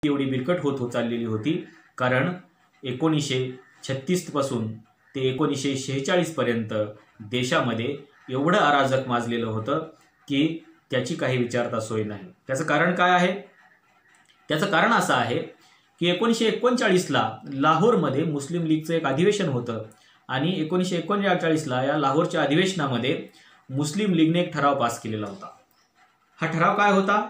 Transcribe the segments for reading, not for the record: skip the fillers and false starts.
एवढी बिरकट होत चाललेली होती, कारण 1936 पासून ते 1946 पर्यंत देशामध्ये एवढं अराजक माजलेलं होतं की त्याची काही विचारता सोय नाही. त्याचं कारण काय आहे? त्याचं कारण असं आहे की 1939ला लाहोरमध्ये मुस्लिम लीगचं एक अधिवेशन होतं आणि 1939ला या लाहोरच्या अधिवेशनामध्ये मुस्लिम लीगने एक ठराव पास केलेला होता. हा ठराव काय होता?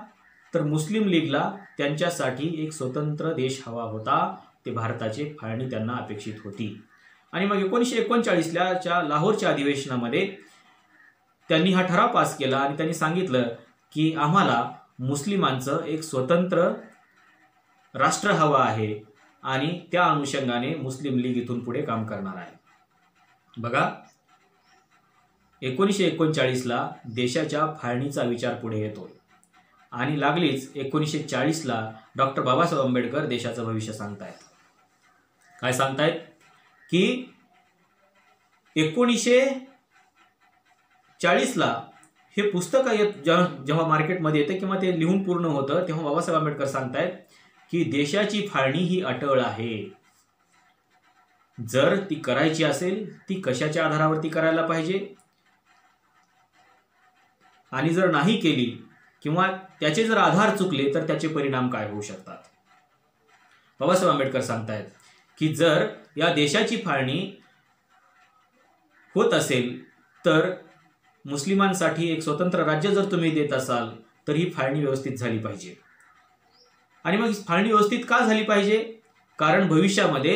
तर मुस्लिम लीगला त्यांच्यासाठी एक स्वतंत्र देश हवा होता. ते भारताची फाळणी त्यांना अपेक्षित होती. आणि मग 1939च्या लाहोरच्या अधिवेशनामध्ये त्यांनी हा ठराव पास केला आणि त्यांनी सांगितलं की आम्हाला मुस्लिमांचं एक स्वतंत्र राष्ट्र हवं आहे आणि त्या अनुषंगाने मुस्लिम लीग इथून पुढे काम करणार आहे. बघा, 1939ला देशाच्या फाळणीचा विचार पुढे येतोय आणि लागलीच 1940ला डॉक्टर बाबासाहेब आंबेडकर देशाचं भविष्य सांगतायत. काय सांगतायत? की 1940ला हे पुस्तक जेव्हा मार्केटमध्ये येतं किंवा ते लिहून पूर्ण होतं तेव्हा बाबासाहेब आंबेडकर सांगतायत की देशाची फाळणी ही अटळ आहे. जर ती करायची असेल ती कशाच्या आधारावरती करायला पाहिजे आणि जर नाही केली किंवा त्याचे जर आधार चुकले तर त्याचे परिणाम काय होऊ शकतात. बाबासाहेब आंबेडकर सांगतायत की जर या देशाची फाळणी होत असेल तर मुस्लिमांसाठी एक स्वतंत्र राज्य जर तुम्ही देत असाल तर ही फाळणी व्यवस्थित झाली पाहिजे. आणि मग फाळणी व्यवस्थित का झाली पाहिजे? कारण भविष्यामध्ये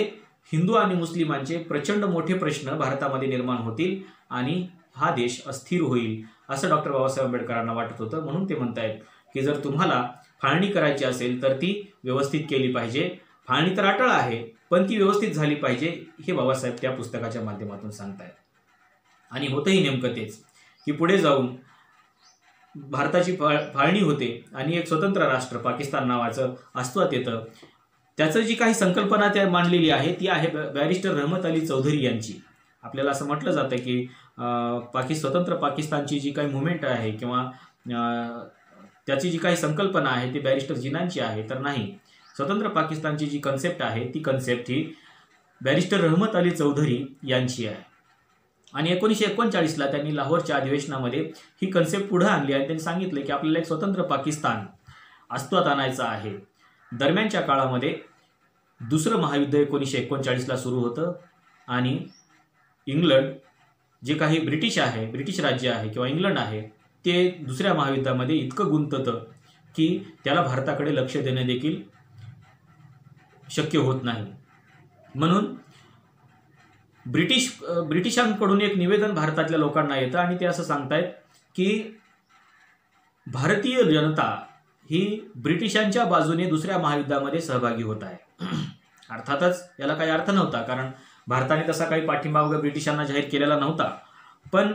हिंदू आणि मुस्लिमांचे प्रचंड मोठे प्रश्न भारतामध्ये निर्माण होतील आणि हा देश अस्थिर होईल असं डॉक्टर बाबासाहेब आंबेडकरांना वाटत होतं. म्हणून ते म्हणतायत की जर तुम्हाला फाळणी करायची असेल तर ती व्यवस्थित केली पाहिजे. फाळणी तर अटळ आहे पण ती व्यवस्थित झाली पाहिजे हे बाबासाहेब त्या पुस्तकाच्या माध्यमातून सांगतायत. आणि होतंही नेमकं तेच की पुढे जाऊन भारताची फाळणी होते आणि एक स्वतंत्र राष्ट्र पाकिस्तान नावाचं अस्तित्वात येतं. त्याचं जी काही संकल्पना त्या मांडलेली आहे ती आहे बॅरिस्टर रहमत अली चौधरी यांची. आपल्याला असं म्हटलं जातं की स्वतंत्र पाकिस्तानची जी काही मुवमेंट आहे किंवा त्याची जी काही संकल्पना आहे ती बॅरिस्टर जिनांची आहे, तर नाही. स्वतंत्र पाकिस्तानची जी कन्सेप्ट आहे ती कन्सेप्ट ही बॅरिस्टर रहमत अली चौधरी यांची आहे. आणि 1939ला त्यांनी लाहोरच्या अधिवेशनामध्ये ही कन्सेप्ट पुढे आणली आणि त्यांनी सांगितलं की आपल्याला एक स्वतंत्र पाकिस्तान अस्तित्वात आणायचं आहे. दरम्यानच्या काळामध्ये दुसरं महायुद्ध 1939ला सुरू होतं आणि इंग्लंड जे काही ब्रिटिश राज्य आहे किंवा इंग्लंड आहे ते दुसऱ्या महायुद्धामध्ये इतकं गुंततं की त्याला भारताकडे लक्ष देणं देखील शक्य होत नाही. म्हणून ब्रिटिशांकडून एक निवेदन भारतातल्या लोकांना येतं आणि ते असं सांगतायत की भारतीय जनता ही ब्रिटिशांच्या बाजूने दुसऱ्या महायुद्धामध्ये सहभागी होत आहे. अर्थातच याला काही अर्थ नव्हता कारण भारताने तसा काही पाठिंबा वगैरे ब्रिटिशांना जाहीर केलेला नव्हता. पण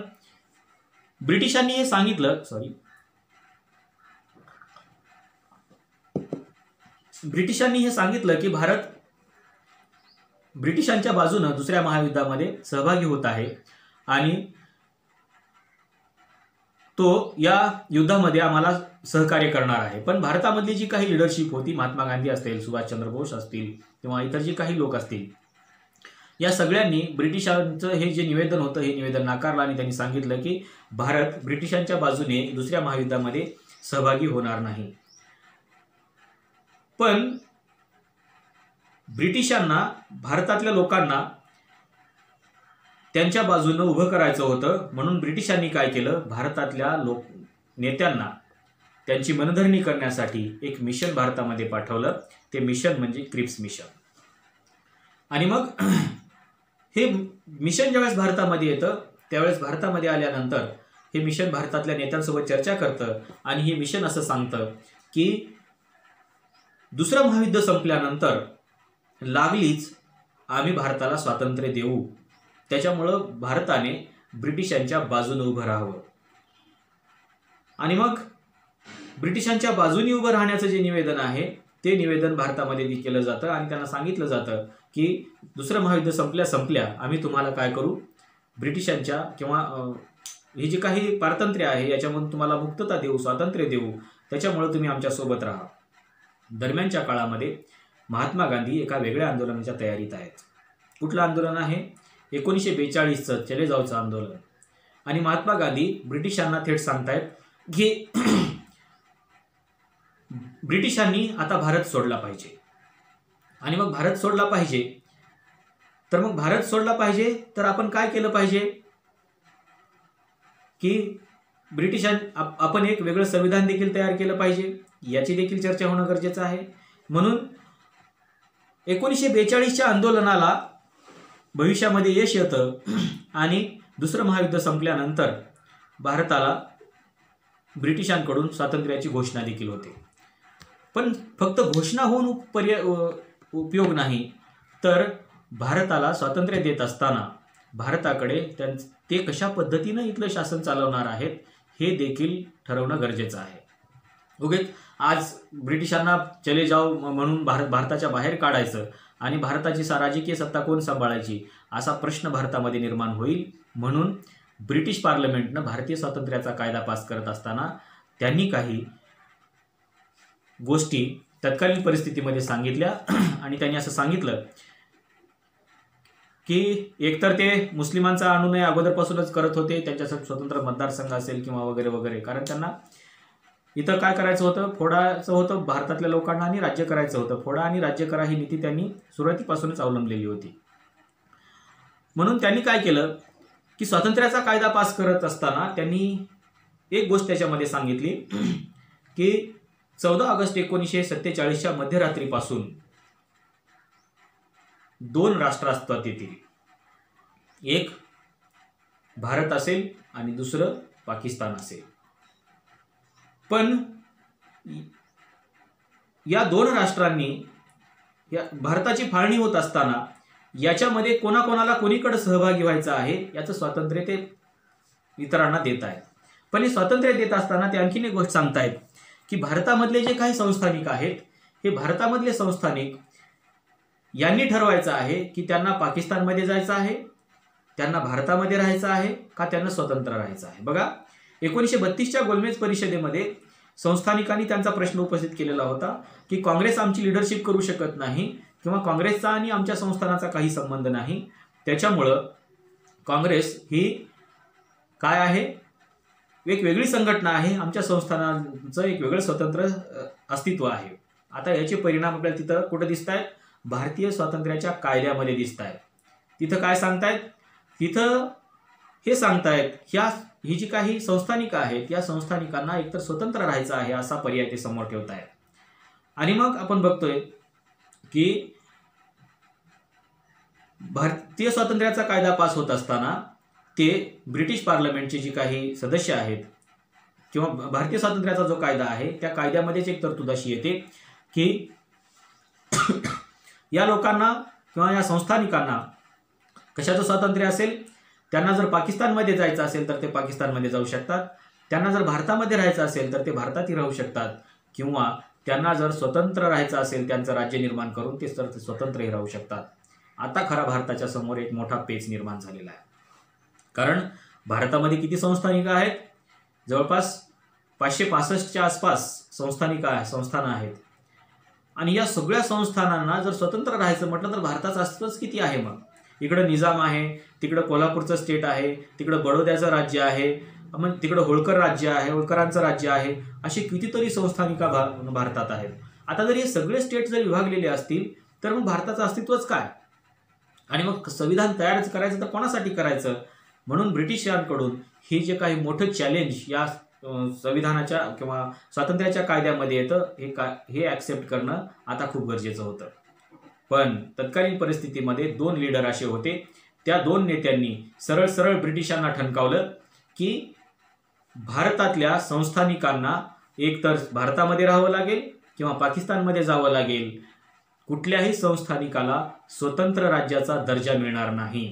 ब्रिटिशांनी हे सांगितलं की भारत ब्रिटिशांच्या बाजूने दुसऱ्या महायुद्धामध्ये सहभागी होत आहे आणि तो या युद्धामध्ये आम्हाला सहकार्य करणार आहे. पण भारतामधली जी काही लिडरशिप होती, महात्मा गांधी असतील, सुभाषचंद्र बोस असतील किंवा इतर जे काही लोक असतील, या सगळ्यांनी ब्रिटिशांचं हे जे निवेदन होतं हे निवेदन नाकारलं आणि त्यांनी सांगितलं की भारत ब्रिटिशांच्या बाजूने दुसऱ्या महायुद्धामध्ये सहभागी होणार नाही. पण ब्रिटिशांना भारतातल्या लोकांना त्यांच्या बाजूने उभं करायचं होतं. म्हणून ब्रिटिशांनी काय केलं, भारतातल्या नेत्यांना त्यांची मनधरणी करण्यासाठी एक मिशन भारतामध्ये पाठवलं. ते मिशन म्हणजे क्रिप्स मिशन. आणि मग हे मिशन ज्यावेळेस भारतामध्ये येतं त्यावेळेस भारतामध्ये आल्यानंतर हे मिशन भारतातल्या नेत्यांसोबत चर्चा करतं आणि हे मिशन असं सांगतं की दुसरं महायुद्ध संपल्यानंतर लागलीच आम्ही भारताला स्वातंत्र्य देऊ, त्याच्यामुळं भारताने ब्रिटिशांच्या बाजूने उभं राहावं. आणि मग ब्रिटिशांच्या बाजूने उभं राहण्याचं जे निवेदन आहे ते निवेदन भारतामध्ये केलं जातं आणि त्यांना सांगितलं जातं की दुसरं महायुद्ध संपल्या आम्ही तुम्हाला काय करू, ब्रिटिशांच्या किंवा हे जे काही पारतंत्र्य आहे याच्यामधून तुम्हाला मुक्तता देऊ, स्वातंत्र्य देऊ, त्याच्यामुळे तुम्ही आमच्या सोबत राहा. दरम्यानच्या काळामध्ये महात्मा गांधी एका वेगळ्या आंदोलनाच्या तयारीत आहेत. कुठलं आंदोलन आहे? 1942चं चले जावचं आंदोलन. आणि महात्मा गांधी ब्रिटिशांना थेट सांगतायत की ब्रिटिशांनी आता भारत सोडला पाहिजे. आणि मग भारत सोडला पाहिजे तर मग भारत सोडला पाहिजे तर आपण काय केलं पाहिजे की आपण एक वेगळं संविधान देखील तयार केलं पाहिजे, याची देखील चर्चा होणं गरजेचं आहे. म्हणून 1942च्या आंदोलनाला भविष्यामध्ये यश येतं आणि दुसरं महायुद्ध संपल्यानंतर भारताला ब्रिटिशांकडून स्वातंत्र्याची घोषणा देखील होते. पण फक्त घोषणा होऊन उपयोग नाही, तर भारताला स्वातंत्र्य देत असताना भारताकडे ते कशा पद्धतीनं इथलं शासन चालवणार आहेत हे देखील ठरवणं गरजेचं आहे. उगीच आज ब्रिटिशांना चले जाओ म्हणून भारताच्या बाहेर काढायचं आणि भारताची राजकीय सत्ता कोण सांभाळायची असा प्रश्न भारतामध्ये निर्माण होईल. म्हणून ब्रिटिश पार्लमेंटनं भारतीय स्वातंत्र्याचा कायदा पास करत असताना त्यांनी काही गोष्टी तत्कालीन परिस्थितीमध्ये सांगितल्या आणि त्यांनी असं सांगितलं की एकतर ते मुस्लिमांचा अनुनय अगोदरपासूनच करत होते, त्यांच्यासाठी स्वतंत्र मतदारसंघ असेल किंवा वगैरे वगैरे, कारण त्यांना इथं काय करायचं होतं, फोडायचं होतं भारतातल्या लोकांना आणि राज्य करायचं होतं. फोडा आणि राज्य करा ही नीती त्यांनी सुरुवातीपासूनच अवलंबलेली होती. म्हणून त्यांनी काय केलं की स्वातंत्र्याचा कायदा पास करत असताना त्यांनी एक गोष्ट त्याच्यामध्ये सांगितली की 14 ऑगस्ट 1947च्या मध्यरात्रीपासून 2 राष्ट्र अस्तित्वात येतील. एक भारत असेल आणि दुसरं पाकिस्तान असेल. पण या 2 राष्ट्रांनी या भारताची फाळणी होत असताना याच्यामध्ये कोणाकोणाला कोणीकडे सहभागी व्हायचं आहे याचं स्वातंत्र्य ते इतरांना देत आहेत. पण हे स्वातंत्र्य देत असताना ते आणखीन एक गोष्ट सांगतायत की भारतामधले जे काही संस्थानिक आहेत हे भारतामधले संस्थानिक यांनी ठरवायचं आहे की त्यांना पाकिस्तानमध्ये जायचं आहे, त्यांना भारतामध्ये राहायचं आहे का त्यांना स्वतंत्र राहायचं आहे. बघा 1932च्या गोलमेज परिषदेमध्ये संस्थानिकांनी त्यांचा प्रश्न उपस्थित केलेला होता की काँग्रेस आमची लिडरशिप करू शकत नाही किंवा काँग्रेसचा आणि आमच्या संस्थानाचा काही संबंध नाही, त्याच्यामुळं काँग्रेस ही काय आहे, एक वेगळी संघटना आहे, आमच्या संस्थानाचं एक वेगळं स्वतंत्र अस्तित्व आहे. आता याचे परिणाम आपल्याला तिथं कुठं दिसत आहेत, भारतीय स्वातंत्र्याच्या कायद्यामध्ये दिसत आहेत. तिथं काय सांगतायत, तिथं हे सांगतायत ही जी काही संस्थानिक आहेत या संस्थानिकांना एकतर स्वतंत्र राहायचं आहे असा पर्याय ते समोर ठेवत आहेत. आणि मग आपण बघतोय की भारतीय स्वातंत्र्याचा कायदा पास होत असताना ते ब्रिटिश पार्लमेंटचे जे काही सदस्य आहेत किंवा भारतीय स्वातंत्र्याचा जो कायदा आहे त्या कायद्यामध्येच एक तरतूद अशी येते की या लोकांना किंवा या संस्थानिकांना कशाचं स्वातंत्र्य असेल, त्यांना जर पाकिस्तानमध्ये जायचं असेल तर ते पाकिस्तानमध्ये जाऊ शकतात, त्यांना जर भारतामध्ये राहायचं असेल तर ते भारतातही राहू शकतात, किंवा त्यांना जर स्वतंत्र राहायचं असेल त्यांचं राज्य निर्माण करून ते स्वतंत्रही राहू शकतात. आता खरा भारताच्या समोर एक मोठा पेच निर्माण झालेला आहे. कारण भारतामध्ये किती संस्थानिक आहेत, जवळपास 565च्या आसपास संस्थानं आहेत. आणि या सगळ्या संस्थानांना जर स्वतंत्र राहायचं म्हटलं तर भारताचं अस्तित्वच किती आहे. मग इकडं निजाम आहे, तिकडं कोल्हापूरचं स्टेट आहे, तिकडं बडोद्याचं राज्य आहे, मग तिकडं होळकर राज्य आहे, होळकरांचं राज्य आहे, अशी कितीतरी संस्थानिका भारतात आहेत. आता जर हे सगळे स्टेट जर विभागलेले असतील तर मग भारताचं अस्तित्वच काय. आणि मग संविधान तयार करायचं तर कोणासाठी करायचं. म्हणून ब्रिटिशांकडून हे जे काही मोठं चॅलेंज या संविधानाच्या किंवा स्वातंत्र्याच्या कायद्यामध्ये येतं हे ॲक्सेप्ट करणं आता खूप गरजेचं होतं. पण तत्कालीन परिस्थितीमध्ये 2 लीडर असे होते, त्या 2 नेत्यांनी सरळ सरळ ब्रिटिशांना ठणकावलं की भारतातल्या संस्थानिकांना एकतर भारतामध्ये राहावं लागेल किंवा पाकिस्तानमध्ये जावं लागेल, कुठल्याही संस्थानिकाला स्वतंत्र राज्याचा दर्जा मिळणार नाही.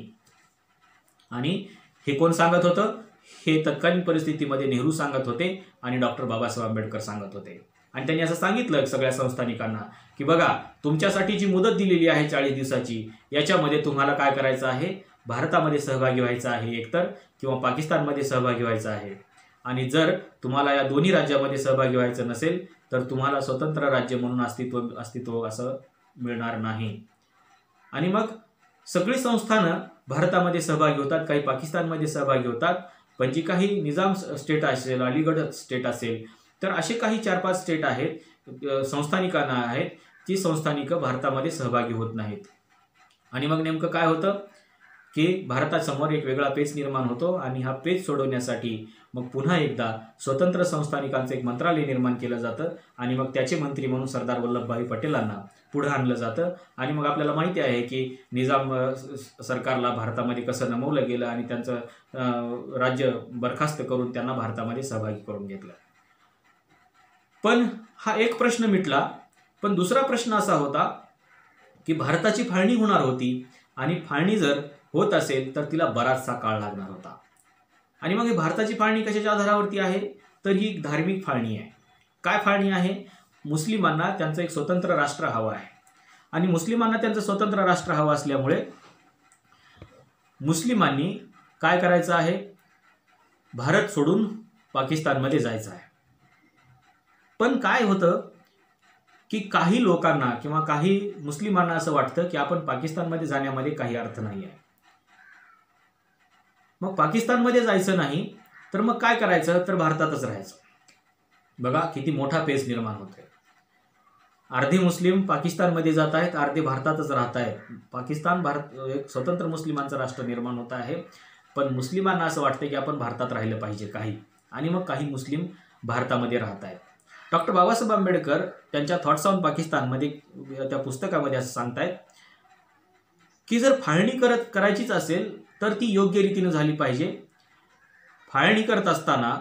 आणि हे कोण सांगत होतं, हे तत्कालीन परिस्थितीमध्ये नेहरू सांगत होते आणि डॉक्टर बाबासाहेब आंबेडकर सांगत होते. आणि त्यांनी असं सांगितलं सगळ्या संस्थानिकांना की बघा, तुमच्यासाठी जी मुदत दिलेली आहे 40 दिवसाची, याच्यामध्ये तुम्हाला काय करायचं आहे, भारतामध्ये सहभागी व्हायचं आहे एकतर किंवा पाकिस्तानमध्ये सहभागी व्हायचं आहे. आणि जर तुम्हाला या दोन्ही राज्यामध्ये सहभागी व्हायचं नसेल तर तुम्हाला स्वतंत्र राज्य म्हणून अस्तित्व असं मिळणार नाही. आणि मग सगळी संस्थानं भारतामध्ये सहभागी होतात, काही पाकिस्तानमध्ये सहभागी होतात, पण जी काही निजाम स्टेट असेल, अलीगढ स्टेट असेल, तर असे काही 4-5 स्टेट आहेत, संस्थानिकांना आहेत, ती संस्थानिकं भारतामध्ये सहभागी होत नाहीत. आणि मग नेमकं काय होतं की भारतासमोर एक वेगळा पेच निर्माण होतो आणि हा पेच सोडवण्यासाठी मग पुन्हा एकदा स्वतंत्र संस्थानिकांचं एक मंत्रालय निर्माण केलं जातं आणि मग त्याचे मंत्री म्हणून सरदार वल्लभभाई पटेलांना पुढे आणलं जातं. आणि मग आपल्याला माहिती आहे की निजाम सरकारला भारतामध्ये कसं नमवलं गेलं आणि त्यांचं राज्य बरखास्त करून त्यांना भारतामध्ये सहभागी करून घेतलं. पण हा एक प्रश्न मिटला, पण दुसरा प्रश्न असा होता की भारताची फाळणी होणार होती आणि फाळणी जर होत असेल तर तिला बराचसा काळ लागणार होता. आणि मग ही भारताची फाळणी कशाच्या आधारावरती आहे, तर ही धार्मिक फाळणी आहे. काय फाळणी आहे? मुस्लिमांना त्यांचं एक स्वतंत्र राष्ट्र हवं आहे आणि मुस्लिमांना त्यांचं स्वतंत्र राष्ट्र हवं असल्यामुळे मुस्लिमांनी काय करायचं आहे, भारत सोडून पाकिस्तानमध्ये जायचं आहे. पण काय होतं की काही लोकांना किंवा काही मुस्लिमांना असं वाटतं की आपण पाकिस्तानमध्ये जाण्यामध्ये काही अर्थ नाही आहे. मग पाकिस्तानमध्ये जायचं नाही तर मग काय करायचं, तर भारतातच राहायचं. बघा किती मोठा पेच निर्माण होतोय. अर्धे मुस्लिम पाकिस्तानमध्ये जात आहेत, अर्धे भारतातच राहत आहेत. पाकिस्तान भारत एक स्वतंत्र मुस्लिमांचं राष्ट्र निर्माण होत आहे, पण मुस्लिमांना असं वाटतं की आपण भारतात राहिलं पाहिजे काही, आणि मग काही मुस्लिम भारतामध्ये राहत आहेत. डॉक्टर बाबासाहेब आंबेडकर त्यांच्या थॉट्स ऑन पाकिस्तानमध्ये त्या पुस्तकामध्ये असं सांगतायत की जर फाळणी करायचीच असेल तर ती योग्य रीतीने झाली पाहिजे. फाळणी करत असताना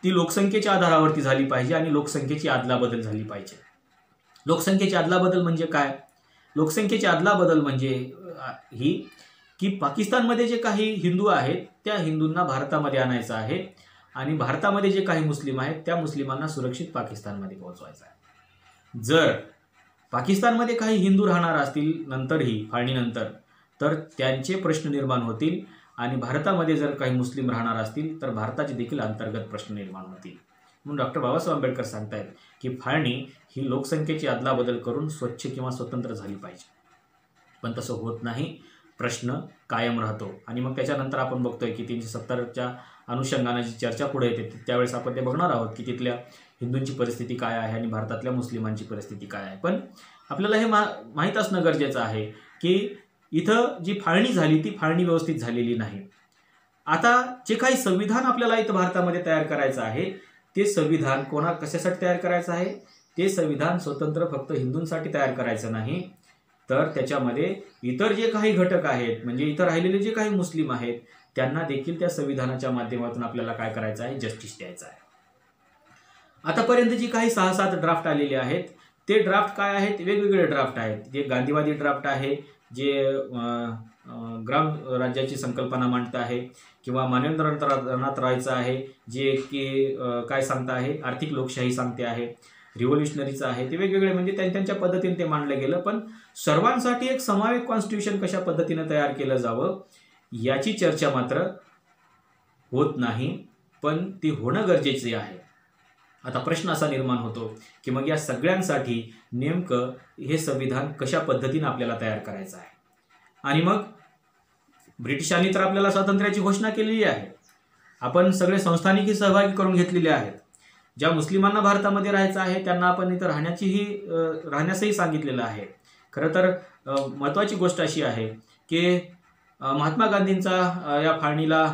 ती लोकसंख्येच्या आधारावरती झाली पाहिजे आणि लोकसंख्येची अदलाबदल झाली पाहिजे. लोकसंख्येची अदलाबदल म्हणजे काय? लोकसंख्येची अदलाबदल म्हणजे ही की पाकिस्तानमध्ये जे काही हिंदू आहेत त्या हिंदूंना भारतामध्ये आणायचं आहे आणि भारतामध्ये जे काही मुस्लिम आहेत त्या मुस्लिमांना सुरक्षित पाकिस्तानमध्ये पोहोचवायचं आहे. जर पाकिस्तानमध्ये काही हिंदू राहणार असतील नंतरही फाळणीनंतर तर त्यांचे प्रश्न निर्माण होतील आणि भारतामध्ये जर काही मुस्लिम राहणार असतील तर भारताचे देखील अंतर्गत प्रश्न निर्माण होतील. म्हणून डॉक्टर बाबासाहेब आंबेडकर सांगतायत की फाळणी ही लोकसंख्येची अदलाबदल करून स्वच्छ किंवा स्वतंत्र झाली पाहिजे. पण तसं होत नाही, प्रश्न कायम राहतो. आणि मग त्याच्यानंतर आपण बघतोय की 370च्या अनुषंगाने जी चर्चा पुढे येते त्यावेळेस आपण ते बघणार आहोत की तिथल्या हिंदूंची परिस्थिती काय आहे आणि भारतातल्या मुस्लिमांची परिस्थिती काय आहे. पण आपल्याला हे माहीत असणं गरजेचं आहे की इथं जी फाळणी झाली ती फाळणी व्यवस्थित झालेली नाही. आता जे काही संविधान आपल्याला इथं भारतामध्ये तयार करायचं आहे ते संविधान कशासाठी तयार करायचं आहे? ते संविधान स्वतंत्र फक्त हिंदूंसाठी तयार करायचं नाही, तर त्याच्यामध्ये इतर जे काही घटक आहेत म्हणजे इतर राहिलेले जे काही मुस्लिम आहेत त्यांना देखील त्या संविधानाच्या माध्यमातून आपल्याला काय करायचं आहे? जस्टिस द्यायचं आहे. आतापर्यंत जी काही 6-7 ड्राफ्ट आलेले आहेत ते ड्राफ्ट काय आहेत? वेगवेगळे ड्राफ्ट आहेत. जे गांधीवादी ड्राफ्ट आहे, जे ग्राम राज्याची संकल्पना मांडत आहे, किंवा मानवेंद्रनाथ रायचं आहे जे की काय सांगतं आहे? आर्थिक लोकशाही सांगते आहे, रिव्होल्युशनरीचं आहे. ते वेगवेगळे म्हणजे त्यांच्या पद्धतीने ते मांडलं गेलं. पण सर्वांसाठी एक समावेश कॉन्स्टिट्यूशन कशा पद्धतीने तयार केलं जावं याची चर्चा मात्र होत नाही, पण ती होणं गरजेचे आहे. आता प्रश्न असा निर्माण होतो की मग या सगळ्यांसाठी नेमकं हे संविधान कशा पद्धतीने आपल्याला तयार करायचं आहे. आणि मग ब्रिटिशांनी तर आपल्याला स्वातंत्र्याची घोषणा केलेली आहे, आपण सगळे संस्थानिकही सहभागी करून घेतलेले आहेत. ज्या मुस्लिमांना भारतामध्ये राहायचं आहे त्यांना आपण इथं राहण्यासही सांगितलेलं आहे. खरं तर महत्त्वाची गोष्ट अशी आहे की महात्मा गांधींचा या फाळणीला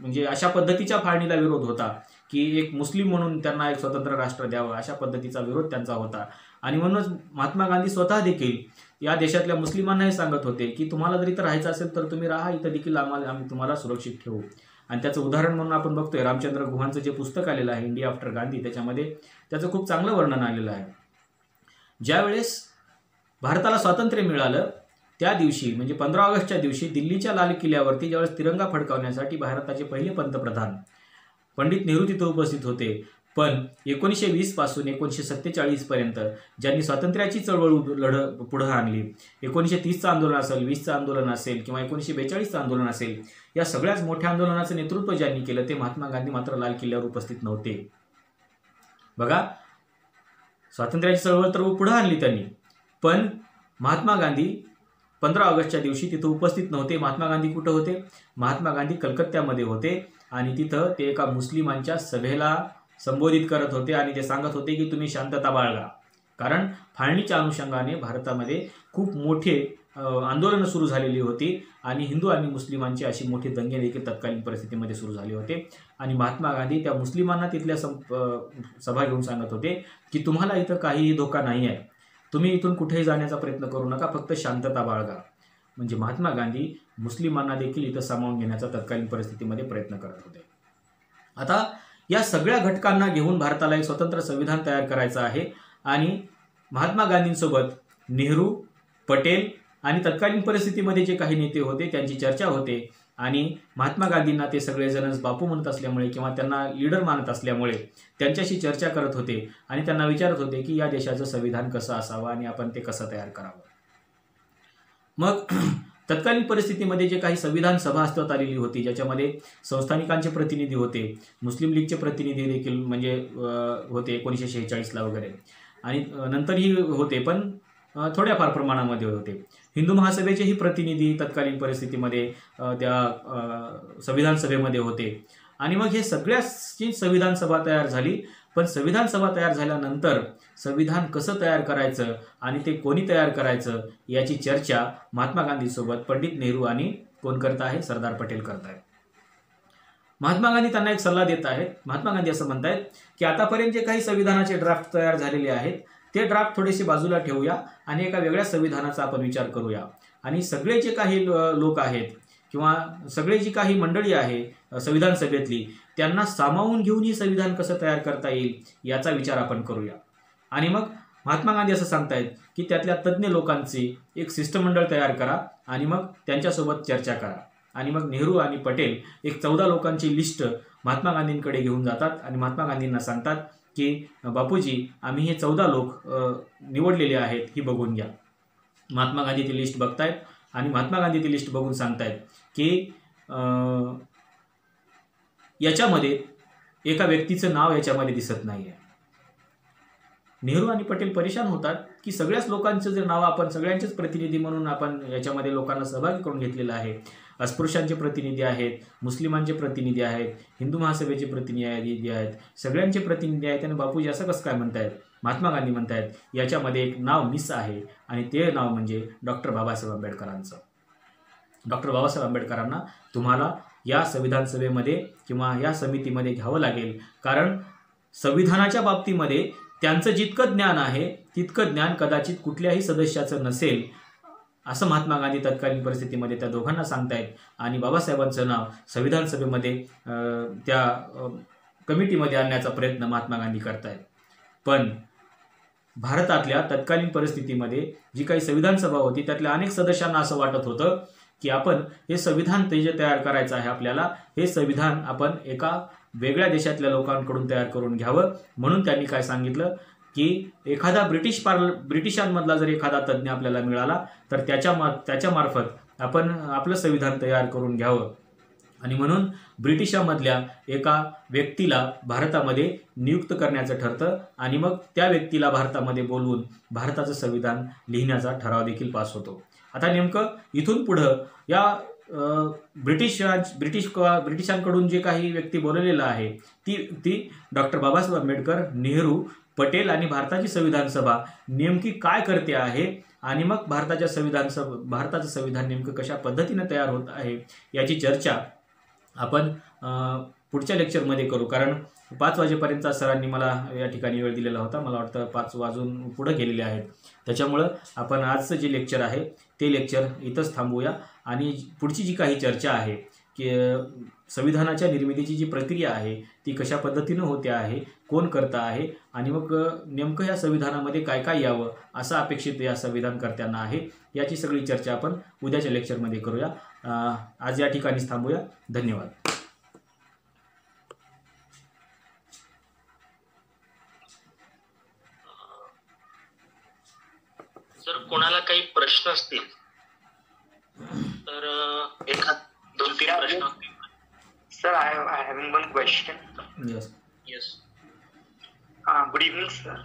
म्हणजे अशा पद्धतीच्या फाळणीला विरोध होता की एक मुस्लिम म्हणून त्यांना एक स्वतंत्र राष्ट्र द्यावं अशा पद्धतीचा विरोध त्यांचा होता. आणि म्हणूनच महात्मा गांधी स्वतः देखील या देशातल्या मुस्लिमांनाही सांगत होते की तुम्हाला जर इथं राहायचं असेल तर तुम्ही राहा, इथं देखील आम्ही तुम्हाला सुरक्षित ठेवू. आणि त्याचं उदाहरण म्हणून आपण बघतोय रामचंद्र गुहांचं जे पुस्तक आलेलं आहे इंडिया आफ्टर गांधी, त्याच्यामध्ये त्याचं खूप चांगलं वर्णन आलेलं आहे. ज्यावेळेस भारताला स्वातंत्र्य मिळालं त्या दिवशी म्हणजे 15 ऑगस्टच्या दिवशी दिल्लीच्या लाल किल्ल्यावरती ज्यावेळेस तिरंगा फडकावण्यासाठी भारताचे पहिले पंतप्रधान पंडित नेहरू तिथे उपस्थित होते. पण 1920 पासून 1947 पर्यंत ज्यांनी स्वातंत्र्याची चळवळ पुढे आणली, 1930चं आंदोलन असेल, 20चं आंदोलन असेल किंवा 1942चं आंदोलन असेल, या सगळ्याच मोठ्या आंदोलनाचं नेतृत्व ज्यांनी केलं ते महात्मा गांधी मात्र लाल किल्ल्यावर उपस्थित नव्हते. बघा, स्वातंत्र्याची चळवळ तर पुढे आणली त्यांनी, पण महात्मा गांधी 15 ऑगस्टच्या दिवशी तिथं उपस्थित नव्हते. महात्मा गांधी कुठं होते? महात्मा गांधी कलकत्त्यामध्ये होते आणि तिथं ते एका मुस्लिमांच्या सभेला संबोधित करत होते आणि ते सांगत होते की तुम्ही शांतता बाळगा. कारण फाळणीच्या अनुषंगाने भारतामध्ये खूप मोठे आंदोलनं सुरू झालेली होती आणि हिंदू आणि मुस्लिमांचे अशी मोठे दंगे देखील तत्कालीन परिस्थितीमध्ये सुरू झाले होते. आणि महात्मा गांधी त्या मुस्लिमांना तिथल्या सभा घेऊन सांगत होते की तुम्हाला इथं काहीही धोका नाही आहे, तुम्ही इथून कुठेही जाण्याचा प्रयत्न करू नका, फक्त शांतता बाळगा. म्हणजे महात्मा गांधी मुस्लिमांना देखील इथं सामावून घेण्याचा तत्कालीन परिस्थितीमध्ये प्रयत्न करत होते. आता या सगळ्या घटकांना घेऊन भारताला एक स्वतंत्र संविधान तयार करायचं आहे आणि महात्मा गांधींसोबत नेहरू, पटेल आणि तत्कालीन परिस्थितीमध्ये जे काही नेते होते त्यांची चर्चा होते आणि महात्मा गांधींना ते सगळेजण बापू म्हणत असल्यामुळे किंवा त्यांना लीडर मानत असल्यामुळे त्यांच्याशी चर्चा करत होते आणि त्यांना विचारत होते की या देशाचं संविधान कसं असावं आणि आपण ते कसं तयार करावं. मग तत्कालीन परिस्थितीमध्ये जे काही संविधान सभा अस्तित्वात आलेली होती, ज्याच्यामध्ये संस्थानिकांचे प्रतिनिधी होते, मुस्लिम लीगचे प्रतिनिधी देखील म्हणजे होते 1946ला वगैरे, आणि नंतरही होते पण थोड्याफार प्रमाणामध्ये होते. हिंदू महासभेचेही प्रतिनिधी तत्कालीन परिस्थितीमध्ये त्या संविधान सभेमध्ये होते. आणि मग हे सगळ्याची संविधान सभा तयार झाली. पण संविधान सभा तयार झाल्यानंतर संविधान कसं तयार करायचं आणि ते कोणी तयार करायचं याची चर्चा महात्मा गांधीसोबत पंडित नेहरू आणि कोण करत आहे? सरदार पटेल करत आहेत. महात्मा गांधी त्यांना एक सल्ला देत आहेत. महात्मा गांधी असं म्हणतायत की आतापर्यंत जे काही संविधानाचे ड्राफ्ट तयार झालेले आहेत ते ड्राफ्ट थोडेसे बाजूला ठेवूया आणि एका वेगळ्या संविधानाचा आपण विचार करूया. आणि सगळे जे काही लोक आहेत किंवा सगळे जी काही मंडळी आहे संविधान सभेतली, त्यांना सामावून घेऊन ही संविधान कसं तयार करता येईल याचा विचार आपण करूया. आणि मग महात्मा गांधी असं सांगतायत की त्यातल्या तज्ज्ञ लोकांची एक शिष्टमंडळ तयार करा आणि मग त्यांच्यासोबत चर्चा करा. आणि मग नेहरू आणि पटेल एक 14 लोकांची लिस्ट महात्मा गांधींकडे घेऊन जातात आणि महात्मा गांधींना सांगतात की बापूजी, आम्ही हे 14 लोक निवडलेले आहेत, ही बघून घ्या. महात्मा गांधी ती लिस्ट बघतायत आणि महात्मा गांधी ती लिस्ट बघून सांगतायत की याच्यामध्ये एका व्यक्तीचं नाव याच्यामध्ये दिसत नाहीये. नेहरू आणि पटेल परेशान होतात की सगळ्याच लोकांचं जे नाव आपण सगळ्यांचेच प्रतिनिधी म्हणून आपण याच्यामध्ये लोकांना सहभागी करून घेतलेलं आहे. अस्पृश्यांचे प्रतिनिधी आहेत, मुस्लिमांचे प्रतिनिधी आहेत, हिंदू महासभेचे प्रतिनिधी आहेत, सगळ्यांचे प्रतिनिधी आहेत आणि बापूजी असं कसं काय म्हणतायत? महात्मा गांधी म्हणतायत याच्यामध्ये एक नाव मिस आहे आणि ते नाव म्हणजे डॉक्टर बाबासाहेब आंबेडकरांचं. डॉक्टर बाबासाहेब आंबेडकरांना तुम्हाला या संविधान सभेमध्ये किंवा या समितीमध्ये घ्यावं लागेल, कारण संविधानाच्या बाबतीमध्ये त्यांचं जितकं ज्ञान आहे तितकं ज्ञान कदाचित कुठल्याही सदस्याचं नसेल, असं महात्मा गांधी तत्कालीन परिस्थितीमध्ये त्या दोघांना सांगतायत. आणि बाबासाहेबांचं नाव संविधान सभेमध्ये त्या कमिटीमध्ये आणण्याचा प्रयत्न महात्मा गांधी करतायत. पण भारतातल्या तत्कालीन परिस्थितीमध्ये जी काही संविधान सभा होती त्यातल्या अनेक सदस्यांना असं वाटत होतं की आपण हे संविधान जे तयार करायचं आहे आपल्याला, हे संविधान आपण एका वेगळ्या देशातल्या लोकांकडून तयार करून घ्यावं. म्हणून त्यांनी काय सांगितलं की एखादा ब्रिटिशांमधला जर एखादा तज्ज्ञ आपल्याला मिळाला तर त्याच्यामार्फत आपण आपलं संविधान तयार करून घ्यावं. आणि म्हणून ब्रिटिशांमधल्या एका व्यक्तीला भारतामध्ये नियुक्त करण्याचं ठरतं आणि मग त्या व्यक्तीला भारतामध्ये बोलवून भारताचं संविधान लिहिण्याचा ठराव देखील पास होतो. आता नेमकं इथून पुढं या ब्रिटिशांकडून जे काही व्यक्ती बोलवलेलं आहे ती डॉक्टर बाबासाहेब आंबेडकर, नेहरू, पटेल आणि भारताची संविधान सभा नेमकी काय करते आहे आणि मग भारताचं संविधान नेमकं कशा पद्धतीने तयार होत आहे याची चर्चा आपण पुढच्या लेक्चरमध्ये करू. कारण 5 वाजेपर्यंतचा सरांनी मला या ठिकाणी वेळ दिलेला होता. मला वाटतं 5 वाजून पुढे गेलेले आहेत. त्याच्यामुळं आपण आजचं जे लेक्चर आहे ते लेक्चर इथंच थांबवूया आणि पुढची जी काही चर्चा आहे की संविधानाच्या निर्मितीची जी प्रक्रिया आहे ती कशा पद्धतीनं होते आहे, कोण करता आहे आणि मग नेमकं या संविधानामध्ये काय काय यावं असं अपेक्षित या संविधानकर्त्यांना आहे, याची सगळी चर्चा आपण उद्याच्या लेक्चरमध्ये करूया. आज या ठिकाणीच थांबूया. धन्यवाद. जर कोणाला काही प्रश्न असतील तर एखाद 2-3 प्रश्न असतील. Sir, I am having one question. Yes. Yes. Good evening sir.